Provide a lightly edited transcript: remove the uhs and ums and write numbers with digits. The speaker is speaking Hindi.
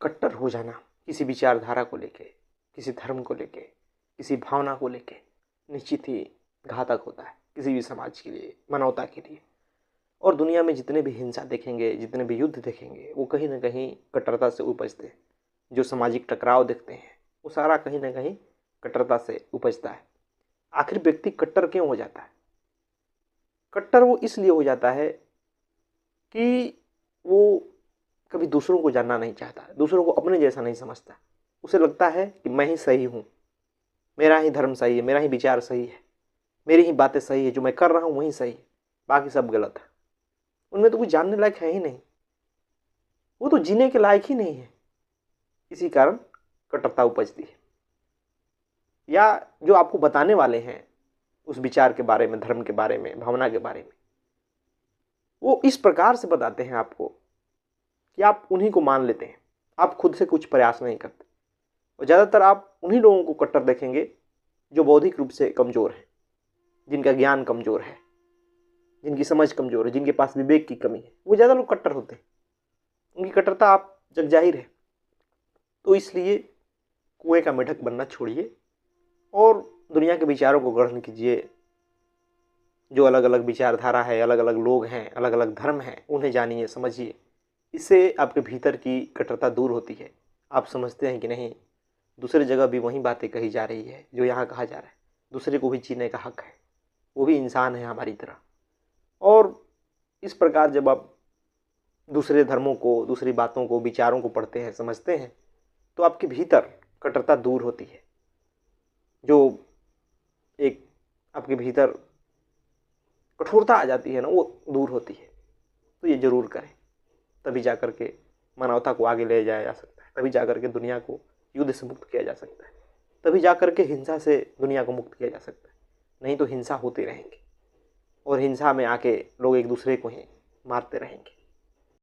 कट्टर हो जाना किसी विचारधारा को लेके, किसी धर्म को लेके, किसी भावना को लेके निश्चित ही घातक होता है किसी भी समाज के लिए, मानवता के लिए। और दुनिया में जितने भी हिंसा देखेंगे, जितने भी युद्ध देखेंगे, वो कहीं ना कहीं कट्टरता से उपजते हैं। जो सामाजिक टकराव देखते हैं वो सारा कहीं ना कहीं कट्टरता से उपजता है। आखिर व्यक्ति कट्टर क्यों हो जाता है? कट्टर वो इसलिए हो जाता है कि वो कभी दूसरों को जानना नहीं चाहता, दूसरों को अपने जैसा नहीं समझता। उसे लगता है कि मैं ही सही हूँ, मेरा ही धर्म सही है, मेरा ही विचार सही है, मेरी ही बातें सही है, जो मैं कर रहा हूँ वही सही है, बाकी सब गलत है। उनमें तो कुछ जानने लायक है ही नहीं, वो तो जीने के लायक ही नहीं है। इसी कारण कट्टरता उपजती है। या जो आपको बताने वाले हैं उस विचार के बारे में, धर्म के बारे में, भावना के बारे में, वो इस प्रकार से बताते हैं आपको कि आप उन्हीं को मान लेते हैं, आप खुद से कुछ प्रयास नहीं करते। और ज़्यादातर आप उन्हीं लोगों को कट्टर देखेंगे जो बौद्धिक रूप से कमज़ोर हैं, जिनका ज्ञान कमज़ोर है, जिनकी समझ कमज़ोर है, जिनके पास विवेक की कमी है, वो ज़्यादा लोग कट्टर होते हैं। उनकी कट्टरता आप जग जाहिर है। तो इसलिए कुएं का मेढक बनना छोड़िए और दुनिया के विचारों को ग्रहण कीजिए। जो अलग अलग विचारधारा है, अलग अलग लोग हैं, अलग अलग धर्म हैं, उन्हें जानिए, समझिए। इससे आपके भीतर की कट्टरता दूर होती है। आप समझते हैं कि नहीं, दूसरी जगह भी वही बातें कही जा रही है जो यहाँ कहा जा रहा है। दूसरे को भी जीने का हक है, वो भी इंसान है हमारी तरह। और इस प्रकार जब आप दूसरे धर्मों को, दूसरी बातों को, विचारों को पढ़ते हैं, समझते हैं, तो आपके भीतर कट्टरता दूर होती है। जो एक आपके भीतर कठोरता आ जाती है ना, वो दूर होती है। तो ये जरूर करें, तभी जाकर के मानवता को आगे ले जाया जा सकता है, तभी जाकर के दुनिया को युद्ध से मुक्त किया जा सकता है, तभी जाकर के हिंसा से दुनिया को मुक्त किया जा सकता है। नहीं तो हिंसा होती रहेंगी और हिंसा में आके लोग एक दूसरे को ही मारते रहेंगे।